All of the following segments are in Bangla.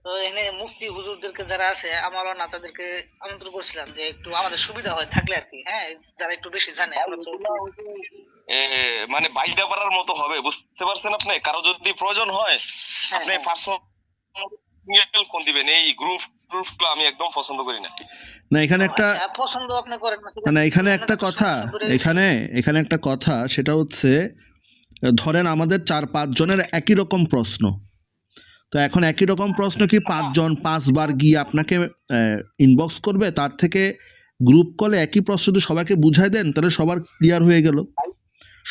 তো এখানে মুফতি হুজুরদেরকে যারা আছে আমারও না তাদেরকে আমন্ত্রণ করছিলাম যে একটু আমাদের সুবিধা হয় থাকলে আর কি, হ্যাঁ, যারা একটু বেশি জানে। আমরা তো মানে বাইদা পাড়ার মতো হবে, বুঝতে পারছেন আপনি? কারো যদি প্রয়োজন হয় হ্যাঁ, আপনি হ্যাঁ। পার্সোনাল ফোন দিবেন। এই গ্রুপগুলো আমি একদম পছন্দ করি না। না এখানে ও একটা আচ্ছা, পছন্দ আপনি করেন না, ঠিক না আছে, এখানে কিন্তু একটা তো কথা, সমস্যা করে গেছে। এখানে একটা কথা, সেটা হচ্ছে ধরেন আমাদের 4-5 জনের একই রকম প্রশ্ন, তো এখন একই রকম প্রশ্ন কি 5 জন 5 বার গিয়ে আপনাকে ইনবক্স করবে? তার থেকে গ্রুপ কলে একই প্রশ্ন যদি সবাইকে বুঝাই দেন তাহলে সবার ক্লিয়ার হয়ে গেল,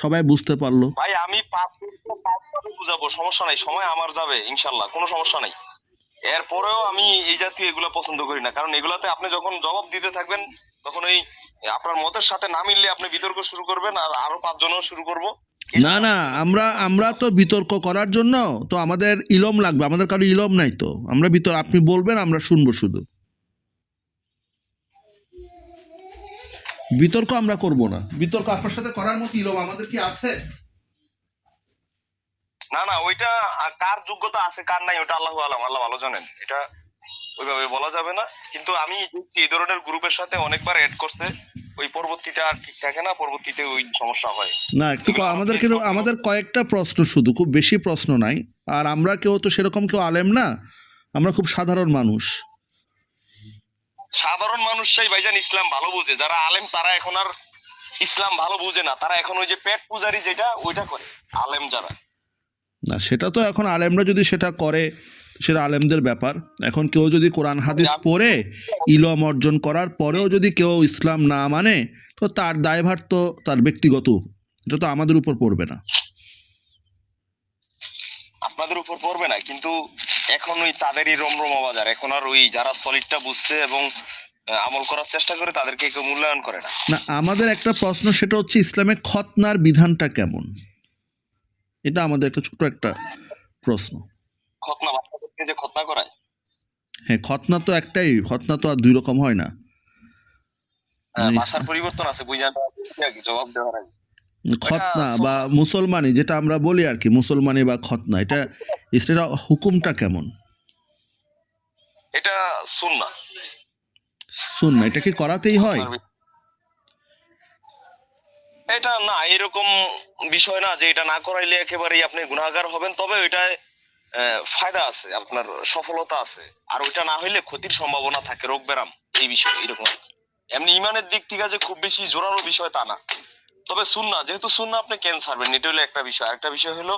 সবাই বুঝতে পারলো। ভাই আমি পাঁচভাবে বুঝাবো, সমস্যা নাই, সময় আমার যাবে ইনশাল্লাহ, কোনো সমস্যা নাই। এরপরেও আমি এই জাতীয় এগুলা পছন্দ করি না, কারণ এগুলাতে আপনি যখন জবাব দিতে থাকবেন তখন ওই আপনার মতের সাথে না মিললে আপনি বিতর্ক শুরু করবেন, আর আরো 5 জনও শুরু করবো। না না, আমরা তো বিতর্ক করার জন্য তো আমাদের ইলম লাগবে, আমাদের কারো ইলম নাই, তো আমরা আপনি বলবেন আমরা শুনবো শুধু, বিতর্ক আমরা করব না। বিতর্ক আপনার সাথে করার মতো ইলম আমাদের কি আছে? না না, ওইটা কার যোগ্যতা আছে কার নাই ওটা আল্লাহু আলাম, আল্লাহ ভালো জানেন, এটা ওইভাবে বলা যাবে না। কিন্তু আমি দেখছি এই ধরনের গ্রুপের সাথে অনেকবার এড করছে, ওই পরবর্তীতে আর ঠিক থাকে না, পরবর্তীতে ওই সমস্যা হয়। না একটু আমাদের কিন্তু আমাদের কয়েকটা প্রশ্ন, শুধু খুব বেশি প্রশ্ন নাই, আর আমরা কেউ তো সেরকম কেউ আলেম না, আমরা খুব সাধারণ মানুষ। সাধারণ মানুষরাই ভাইজান ইসলাম ভালো বুঝে, যারা আলেম তারা এখন আর ইসলাম ভালো বুঝে না, তারা এখন ওই যে পেট পূজারি যেটা ওইটা করে আলেম যারা। না সেটা তো এখন আলেমরা যদি সেটা করে সেটা আলেমদের ব্যাপার। এখন কেউ যদি কোরআন হাদিস পড়ে ইলম অর্জন করার পরেও যদি কেউ ইসলাম না মানে, তো তার দায়ভার তো তার ব্যক্তিগত, এটা তো আমাদের উপর পড়বে না। আপনাদের উপর পড়বে না, কিন্তু এখন ওই তাদেরই রমরমা বাজার, এখন আর ওই যারা সলিডটা বুঝছে এবং আমল করার চেষ্টা করে তাদেরকে কেউ মূল্যায়ন করে না। না আমাদের একটা প্রশ্ন, সেটা হচ্ছে ইসলামে খতনার বিধানটা কেমন, এটা আমাদের একটা ছোট একটা প্রশ্ন। খতনা বাচ্চাদেরকে যে খতনা করায়, হ্যাঁ খতনা তো একটাই, খতনা তো আর দুই রকম হয় না। ভাষার পরিবর্তন আছে, বুঝান জবাব দেওয়ার আগে। খতনা বা মুসলমানি যেটা আমরা বলি আর কি, মুসলমানি বা খতনা, এটা এটা হুকুমটা কেমন? এটা সুন্নাহ। সুন্নাহ, এটা কি করাতেই হয়? এটা না এরকম বিষয় না যে এটা না করাইলে একেবারেই আপনি গুনাহগার হবেন, তবে ওইটায় ফায়দা আছে, আপনার সফলতা আছে, আর ওইটা না হইলে ক্ষতির সম্ভাবনা থাকে, রোগ ব্যারাম এই বিষয় এরকম। এমনি ইমানের দিক থেকে যে খুব বেশি জোরালো বিষয় তা না, তবে সুন্নাহ, যেহেতু সুন্নাহ আপনি কেন ছাড়বেন, এটা হলো একটা বিষয়। একটা বিষয় হলো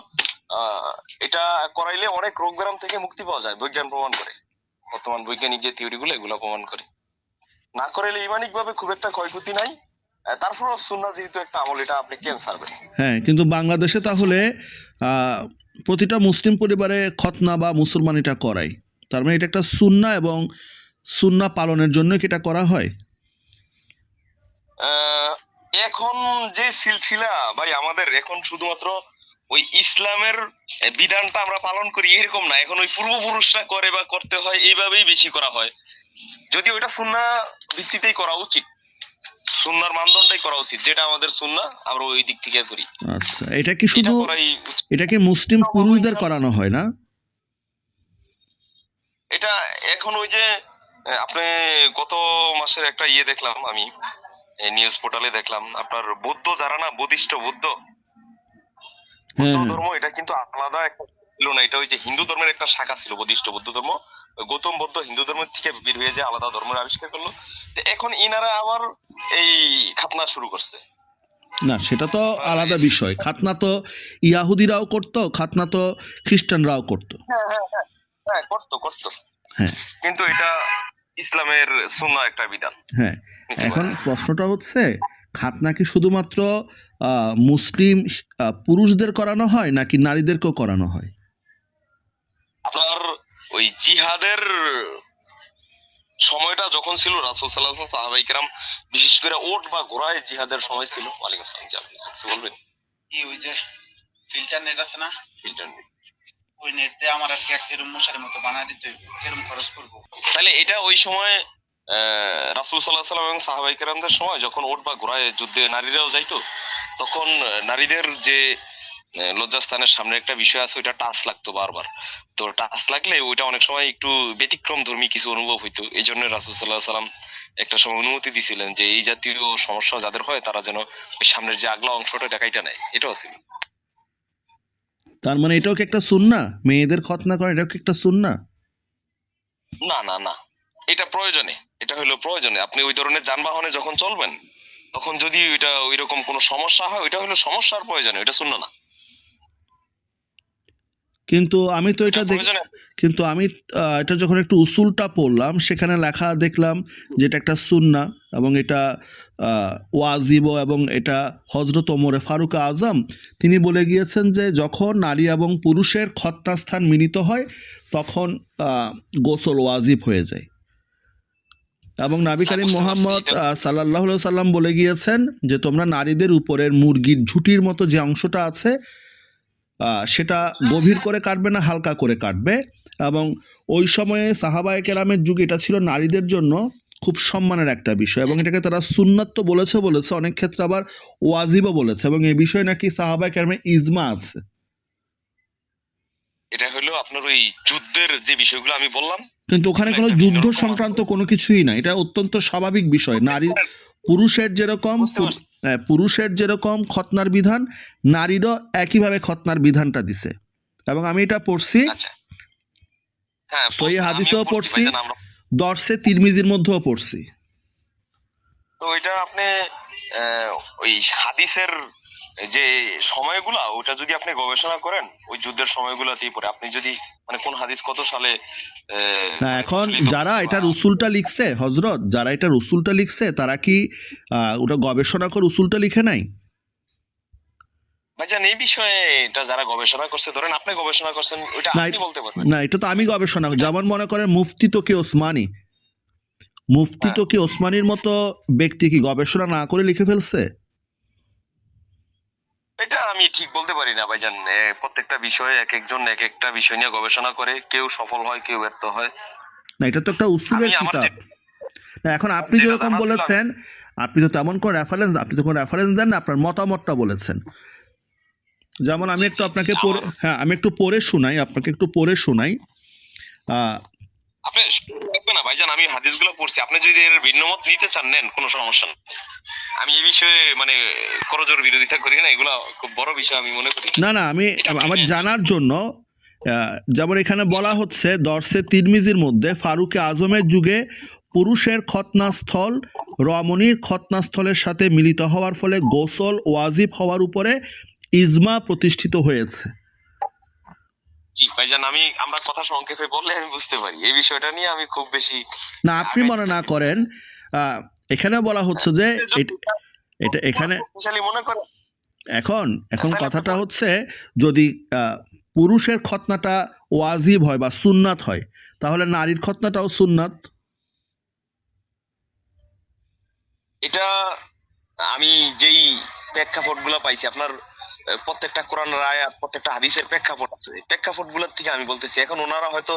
এটা করাইলে অনেক রোগ ব্যারাম থেকে মুক্তি পাওয়া যায়, বিজ্ঞান প্রমাণ করে, বর্তমান বৈজ্ঞানিক যে থিওরি গুলো এগুলো প্রমাণ করে। না করাইলে ইমানিক ভাবে খুব একটা ক্ষয়ক্ষতি নাই, তারপরও সুন্নাহ যেহেতু একটা আমল, এটা আপনি কেন ছাড়বেন? হ্যাঁ কিন্তু বাংলাদেশে তাহলে প্রতিটা মুসলিম পরিবারে খতনা বা মুসলমানিটা করায়, তার মানে এটা একটা সুন্নাহ, এবং সুন্নাহ পালনের জন্য কি এটা করা হয়? এখন যে সিলসিলা ভাই আমাদের, এখন শুধুমাত্র ওই ইসলামের বিধানটা আমরা পালন করি এরকম না, এখন ওই পূর্বপুরুষরা করে বা করতে হয় এইভাবেই বেশি করা হয়। যদি ওইটা সুন্নাহ ভিত্তিতেই করা উচিত, সুন্নাহর মানদণ্ডই করা উচিত, যেটা আমাদের সুন্নাহ আমরা ওই দিক থেকে করি। আচ্ছা, এটা কি শুধু এটা কি মুসলিম পুরুষদের করানো হয় না? এটা এখন ওই যে আপনি গত মাসের একটা ইয়ে দেখলাম আমি, নিউজ পোর্টালে দেখলাম, আপনার বৌদ্ধ যারা না, বুদ্ধিস্ট বৌদ্ধ ধর্ম, এটা কিন্তু আলাদা একটা ছিল না, এটা ওই যে হিন্দু ধর্মের একটা শাখা ছিল বুদ্ধিস্ট বৌদ্ধ ধর্ম। গৌতম বুদ্ধ হিন্দু ধর্মের থেকে বের হয়ে যায় আলাদা ধর্মের আবিষ্কার করলো, এখন ইনারা আবার এই খাতনা শুরু করছে। না সেটা তো আলাদা বিষয়, খাতনা তো ইয়াহুদিরাও করতো, খাতনা তো খ্রিস্টানরাও করতো। হ্যাঁ করতো, হ্যাঁ, কিন্তু এটা ইসলামের সুন্নাহ একটা বিধান। হ্যাঁ, এখন প্রশ্নটা হচ্ছে খাতনা কি শুধুমাত্র মুসলিম পুরুষদের করানো হয় নাকি নারীদেরকেও করানো হয়? আপনার ওই জিহাদের সময়টা যখন ছিল, রাসূল সাল্লাল্লাহু আলাইহি ওয়াসাল্লাম, সাহাবায়ে কেরাম, বিশেষ করে ওট বা ঘোড়ায় জিহাদের সময় ছিল। ওয়ালাইকুম আসসালাম, কিছু বলবেন? কি ওই যে ফিল্টার নেট আছে না, ফিল্টার নেট, ওই নেট দিয়ে আমার আজকে এরকম মশারির মতো বানায় দিতে হইব, এরকম খরচ করব। তাহলে এটা ওই সময় রাসূল সাল্লাল্লাহু আলাইহি ওয়াসাল্লাম এবং সাহাবায়ে কেরামদের সময় যখন ওট বা ঘোড়ায় যুদ্ধে নারীরাও যাইতো, তখন নারীদের যে লজ্জাস্থানের সামনে একটা বিষয় আছে, ওইটা টাচ লাগতো বারবার। তো টাচ লাগলে ওইটা অনেক সময় একটু ব্যতিক্রম ধর্মী কিছু অনুভব হইতো। এই জন্য রাসূল সাল্লাল্লাহু আলাইহি সাল্লাম একটা সময় অনুমতি দিছিলেন যে এই জাতীয় সমস্যা যাদের হয় তারা যেন ওই সামনের যে আগলা অংশটা এটা কাইটা নেয়। এটাও ছিল। তার মানে এটাও কি একটা সুন্নাহ? মেয়েদের খতনা করা এটাও কি একটা সুন্নাহ? না না না, এটা প্রয়োজনে, এটা হলো প্রয়োজনে। আপনি ওই ধরনের যানবাহনে যখন চলবেন তখন যদি ওইটা ওইরকম কোনো সমস্যা হয়, ওইটা হলো সমস্যার প্রয়োজনে, ওইটা শুননা না। কিন্তু আমি তো এটা এটা দেখ প্রয়োজনে। কিন্তু আমি এটা যখন একটু উসুলটা পড়লাম সেখানে লেখা দেখলাম যে এটা একটা সুন্নাহ এবং এটা ওয়াজিব, এবং এটা হযরত ওমরে ফারুক আজম তিনি বলে গিয়েছেন যে যখন নারী এবং পুরুষের খতনাস্থান মিলিত হয় তখন গোসল ওয়াজিব হয়ে যায়। এবং নবী করিম বুঝতে পারছি, মুহাম্মদ এটা সাল্লাল্লাহু আলাইহি সাল্লাম বলে গিয়েছেন যে তোমরা নারীদের উপরের মুরগির ঝুঁটির মতো যে অংশটা আছে সেটা গভীর করে কাটবে না, হালকা করে কাটবে। এবং ওই সময়ে সাহাবায়ে কেরামের যুগে এটা ছিল নারীদের জন্য খুব সম্মানের একটা বিষয়, এবং এটাকে তারা সুন্নাত তো বলেছে, অনেক ক্ষেত্রে আবার ওয়াজিবও বলেছে, এবং এই বিষয়ে নাকি সাহাবায়ে কেরামের ইজমা আছে। এটা হলো আপনার ওই যুদ্ধের যে বিষয়গুলো আমি বললাম। কিন্তু ওখানে কোনো একটা ভিন্ন যুদ্ধ রকম সংক্রান্ত আছে। কোনো কিছুই না, এটা অত্যন্ত স্বাভাবিক বিষয়। নারী পুরুষের যেরকম বুঝতে পারছি। পুরুষের যেরকম খতনার বিধান, নারীরও একইভাবে খতনার বিধানটা দিছে। এবং আমি এটা পড়ছি, আচ্ছা, হ্যাঁ, সহিহ আমিও হাদিসেও পড়ছি, ভাইজান, আমরা দর্শে তিরমিজির মধ্যেও পড়ছি। তো ওইটা আপনি ওই হাদিসের যে সময়গুলা ওটা যদি আপনি গবেষণা করেন ওই যুদ্ধের সময়গুলাতেই পরে আপনি যদি মানে কোন হাদিস কত সালে না, মানে এখন প্রচলিত যারা হয়েছে এটা বা রসুলটা লিখছে হজরত, যারা এটা রসুলটা লিখছে তারা কি ওটা গবেষণা করে রসুলটা লিখে নাই? ভাইজান এই বিষয়ে এটা যারা গবেষণা করছে, ধরেন আপনি গবেষণা করছেন, ওইটা না আপনি বলতে পারবেন। না, এটা তো আমি গবেষণা, যেমন মনে করেন মুফতি তকি ওসমানী, মুফতি হ্যাঁ, তকি ওসমানীর মতো ব্যক্তি কি গবেষণা না করে লিখে ফেলছে? এটা আমি ঠিক বলতে পারি না ভাইজান। প্রত্যেকটা বিষয়ে এক একজন এক একটা বিষয় নিয়ে গবেষণা করে, কেউ সফল হয় কেউ ব্যর্থ হয়। না, এটা তো একটা আমি উসুলের আমার কিতাব। না, এখন আপনি যেটা যেরকম জানা ছিল বলেছেন, আপনি তো তেমন কোনো রেফারেন্স, আপনি তো কোনো রেফারেন্স দেন না, আপনার মতামতটা বলেছেন। যেমন আমি জি একটু জি জি আপনাকে পড়ে, আমার হ্যাঁ আমি একটু পড়ে শোনাই, আপনাকে একটু পড়ে শোনাই। আহ, আপনি লাগবে না ভাইজান, আমি হাদিসগুলো পড়ছি, আপনি যদি এর ভিন্ন মত নিতে চান নেন, কোনো সমস্যা নেই। আমি এই বিষয়ে মানে করজোর বিরোধিতা করি না, এগুলা খুব বড় বিষয় আমি মনে করি। না না, আমি এটা আপনি আমার নেন। জানার জন্য যেমন এখানে বলা হচ্ছে দর্শে তিরমিজির মধ্যে ফারুকে আজমের যুগে পুরুষের খতনাস্থল রমণীর খতনাস্থলের সাথে মিলিত হওয়ার ফলে গোসল ওয়াজিব হওয়ার উপরে ইজমা প্রতিষ্ঠিত হয়েছে। জি ভাইজান, আমরা কথা সংক্ষেপে বললে আমি বুঝতে পারি, এই বিষয়টা নিয়ে আমি খুব বেশি না, আপনি আগাইতে মনে না চাই না। করেন, এখানে বলা হচ্ছে যে এটা এখানে শক্তিশালী মনে করেন এখন এখন তাহলে আপনি কথাটা বলেন। হচ্ছে যদি পুরুষের খতনাটা ওয়াজিব হয় বা সুন্নাত হয়, তাহলে নারীর খতনাটাও সুন্নাত। এটা আমি যেই প্রেক্ষাপট গুলা পাইছি আপনার প্রত্যেকটা কোরআনের আয়াত প্রত্যেকটা হাদিসের প্রেক্ষাপট আছে, প্রেক্ষাপট গুলার থেকে আমি বলতেছি। এখন ওনারা হয়তো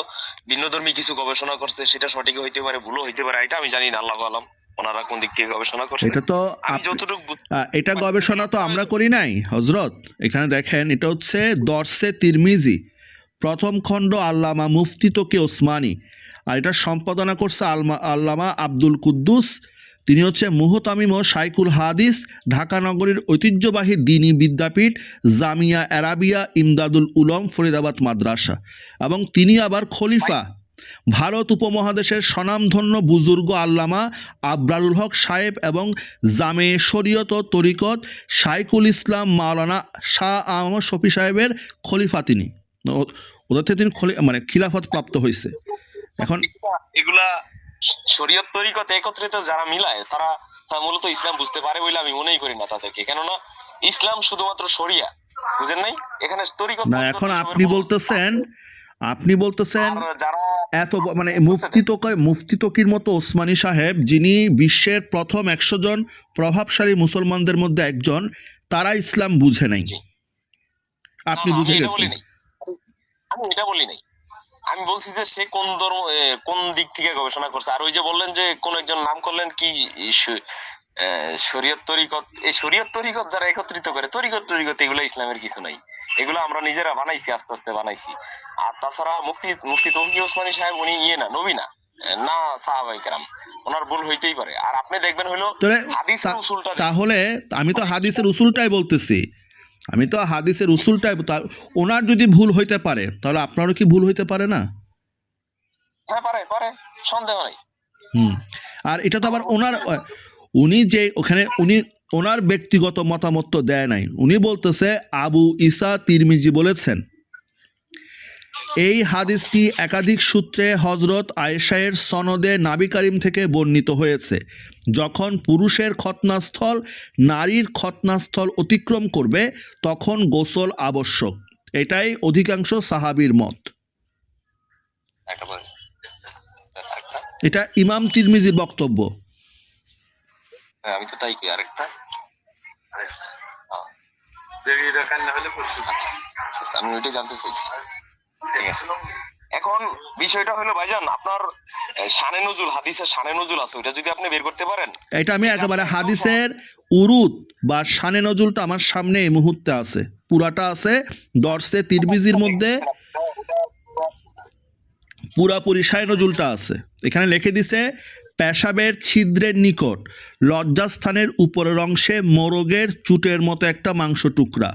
ভিন্নধর্মী কিছু গবেষণা করছে, সেটা সঠিক হইতে পারে ভুলও হইতে পারে, এটা আমি জানি না, আল্লাহু আলাম ওনারা কোন দিক থেকে গবেষণা করছে। এটা তো আমি যতটুকু এটা গবেষণা তো আমরা করি নাই হজরত। এখানে দেখেন, এটা হচ্ছে দর্শে তিরমিজি প্রথম খণ্ড, আল্লামা মুফতি তকি ওসমানী, আর এটা সম্পাদনা করছে আল্লামা আব্দুল কুদ্দুস। তিনি হচ্ছে মুহতামিম ও শাইকুল হাদিস, ঢাকা নগরীর ঐতিহ্যবাহী দ্বীনি বিদ্যাপীঠ জামিয়া আরাবিয়া ইমদাদুল উলম ফরিদাবাদ মাদ্রাসা, এবং তিনি আবার খলিফা ভারত উপমহাদেশের স্বনামধন্য বুজুর্গ আল্লামা আবরারুল হক সাহেব এবং জামে শরীয়ত ও তরিকত শাইকুল ইসলাম মাওলানা শাহ আহমদ শফি সাহেবের খলিফা তিনি। ওদের থেকে তিনি মানে খিলাফত প্রাপ্ত হয়েছে। এখন এগুলা শরীয়ত তরিকত একত্রিত যারা মিলায় তারা মূলত ইসলাম বুঝতে পারে বলে আমি মনেই করি না তাদেরকে, কেননা ইসলাম শুধুমাত্র শরিয়া, বুঝেন নাই, এখানে তরিকত না, এখন আপনি বলতেছেন আর যারা এত মানে মুফতি তকির মতো ওসমানী সাহেব, যিনি বিশ্বের প্রথম 100 জন প্রভাবশালী মুসলমানদের মধ্যে একজন, তারা ইসলাম বুঝে নাই। জি। আপনি না, বুঝে আমি এটা গেছেন। বলি নাই, আমি এটা বলি নাই। আমি বলছি যে সে কোন ধর্ম কোন দিক থেকে গবেষণা করছে। আর ওই যে বললেন যে কোন একজন নাম করলেন কি শরীয়ত তরিকত, এই শরীয়ত তরিকত যারা একত্রিত করে তরিকত এগুলো ইসলামের কিছু নাই। এগুলো আমরা নিজেরা বানাইছি, আস্তে আস্তে বানাইছি। আর তাছাড়া মুফতি তৌফিক ওসমানী সাহেব উনি না, নবী না, না সাহাবায়ে কেরাম, ওনার ভুল হইতেই পারে। আর আপনি দেখবেন হলো তাহলে হাদিসের উসুলটা তাহলে আমি তো হাদিসের উসুলটাই বলতেছি, ওনার যদি ভুল হইতে পারে তাহলে আপনারও কি ভুল হইতে পারে না? হ্যাঁ পারে, সন্দেহ নাই। আর এটা তো আবার উনি যে ওখানে ওনার ব্যক্তিগত মতামত তো দেয় নাই, উনি বলতেছে আবু ঈসা তিরমিজি বলেছেন এই হাদিসটি একাধিক সূত্রে হযরত আয়েশার সনদে নবী করিম থেকে বর্ণিত হয়েছে, যখন পুরুষের খতনাস্থল নারীর খতনাস্থল অতিক্রম করবে তখন গোসল আবশ্যক। এটাই অধিকাংশ সাহাবীর মত। এটা ইমাম তিরমিজির বক্তব্য। আমি তো তাই কি আরেকটা আমি ওইটাই জানতে চাইছি। ঠিক আছে, এখন বিষয়টা হলো ভাইজান, আপনার শানে নজুল, হাদিসের শানে নজুল আছে, ওইটা যদি আপনি বের করতে পারেন। এটা আমি একেবারে হাদিসের উরুদ বা শানে নজুলটা আমার সামনে এই মুহূর্তে আছে, পুরাটা আছে দর্সে তিরমিজির মধ্যে, পুরাপুরি শানে নজুলটা আছে। এখানে লিখে দিছে পেশাবের ছিদ্রের নিকট লজ্জাস্থানের উপরের অংশে মোরগের চুটের মতো একটা মাংস টুকরা।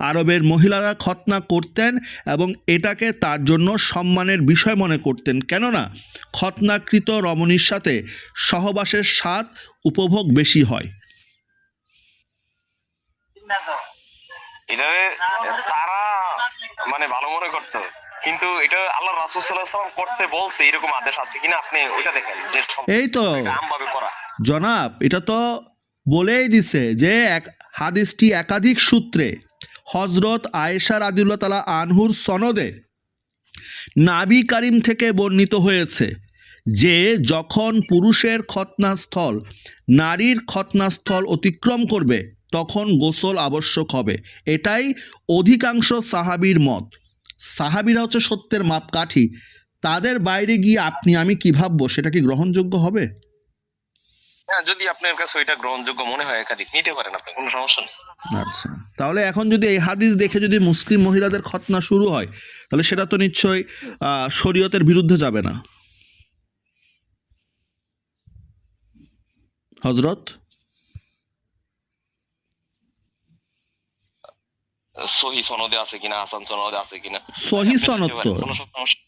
আরবের মহিলারা খতনা করতেন এবং এটাকে তার জন্য সম্মানের বিষয় মনে করতেন, কেননা খতনাকৃত রমণীর সাথে সহবাসের স্বাদ উপভোগ বেশি হয়। এটারে তারা মানে ভালো মনে করতো, কিন্তু এটা আল্লাহ রাসূল সাল্লাল্লাহু আলাইহি ওয়াসাল্লাম করতে বলছে, এরকম আদেশ আছে কিনা আপনি ওইটা দেখেন। যে এই তো আমভাবে করা জনাব, এটা তো বলেই দিছে যে হাদিসটি একাধিক সূত্রে হযরত আয়েশা রাদিয়াল্লাহু তাআলা আনহুর সনদে নবী করিম থেকে বর্ণিত হয়েছে যে যখন পুরুষের খতনাস্থল নারীর খতনাস্থল অতিক্রম করবে তখন গোসল আবশ্যক হবে। এটাই অধিকাংশ সাহাবীর মত। সাহাবীরা হচ্ছে সত্যের মাপকাঠি, তাদের বাইরে গিয়ে আপনি আমি কি ভাববো, সেটা কি গ্রহণযোগ্য হবে? হ্যাঁ, যদি আপনার কাছে ওইটা গ্রহণযোগ্য মনে হয় একাধিক নিতে পারেন আপনি, কোনো সমস্যা নেই। আচ্ছা, তাহলে এখন যদি এই হাদিস দেখে যদি মুসলিম মহিলাদের খতনা শুরু হয় তাহলে সেটা তো নিশ্চয়ই শরীয়তের বিরুদ্ধে যাবে না হযরত? সহি সনদে আছে কিনা, হাসান সনদে আছে কিনা, সহি সনদ তো, কোনো সমস্যা,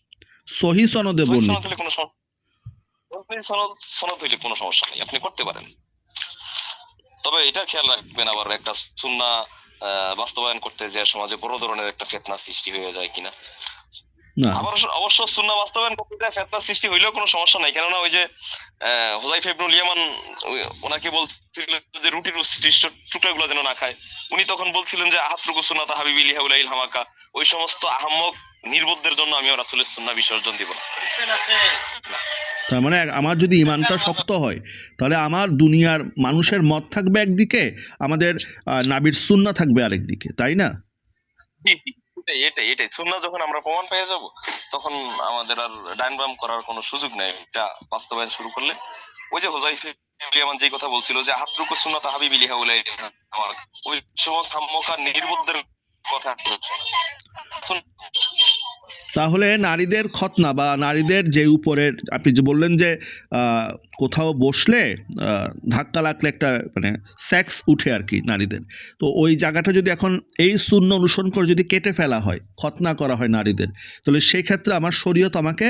সহি সনদে সহি বর্ণিত। সনদ হলে কোনো সমস্যা, সনদ হইলে কোনো সমস্যা নেই, আপনি করতে পারেন। তবে এটা খেয়াল রাখবেন আবার একটা সুন্নাহ বাস্তবায়ন করতে যে সমাজে বড় ধরনের একটা ফিতনা সৃষ্টি হয়ে যায় কিনা। না, আবার অবশ্য সুন্নাহ বাস্তবায়ন করতে যায় ফিতনা সৃষ্টি হইলেও কোনো সমস্যা নাই, কেননা ওই যে হুযায়ফা ইবনুল ইয়ামান ওনাকে বলছিল যে রুটির সৃষ্ট টুকরাগুলো যেন না খায়, উনি তখন বলছিলেন যে আহাতরুকু সুন্নাতা হাবিবি লিহাউলাইল হামাকা, ওই সমস্ত আহাম্মক নির্বোধদের জন্য আমি রাসূলের সুন্নাহ বিসর্জন দিব না। তার মানে আমার যদি ইমানটা শক্ত হয় তাহলে আমার দুনিয়ার মানুষের মত থাকবে একদিকে, আমাদের নবীর সুন্নাহ থাকবে আরেকদিকে, তাই না? এটাই সুন্নাহ যখন আমরা প্রমাণ পেয়ে যাব তখন আমাদের আর ডাইন বাম করার কোনো সুযোগ নেই। এটা বাস্তবায়ন শুরু করলে ওই যে হুযায়ফা ইবনে ইয়ামান যে কথা বলছিল যে আহাতরুকু সুন্নাতা হাবিবি লিহাউলাইল হামাকা, ওই সমস্ত আহাম্মক নির্বোধদের কথা। তাহলে নারীদের খতনা বা নারীদের যে উপরের, আপনি যে বললেন যে কোথাও বসলে ধাক্কা লাগলে একটা মানে সেক্স উঠে আর কি নারীদের, তো ওই জায়গাটা যদি এখন এই সুন্নাহ অনুসরণ করে যদি কেটে ফেলা হয়, খতনা করা হয় নারীদের, তাহলে সেই ক্ষেত্রে আমার শরীয়ত আমাকে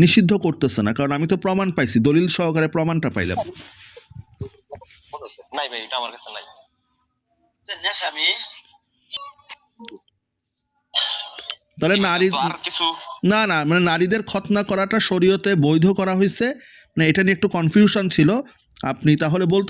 নিষিদ্ধ করতেছে না, কারণ আমি তো প্রমাণ পাইছি, দলিল সহকারে প্রমাণটা পাইলাম। নাই ভাই, এটা আমার কাছে নাই। তাহলে নারী না মানে নারীদের খতনা করাটা শরীয়তে বৈধ করা হয়েছে, মানে এটা নিয়ে একটু কনফিউশন ছিল, আপনি তাহলে বলতে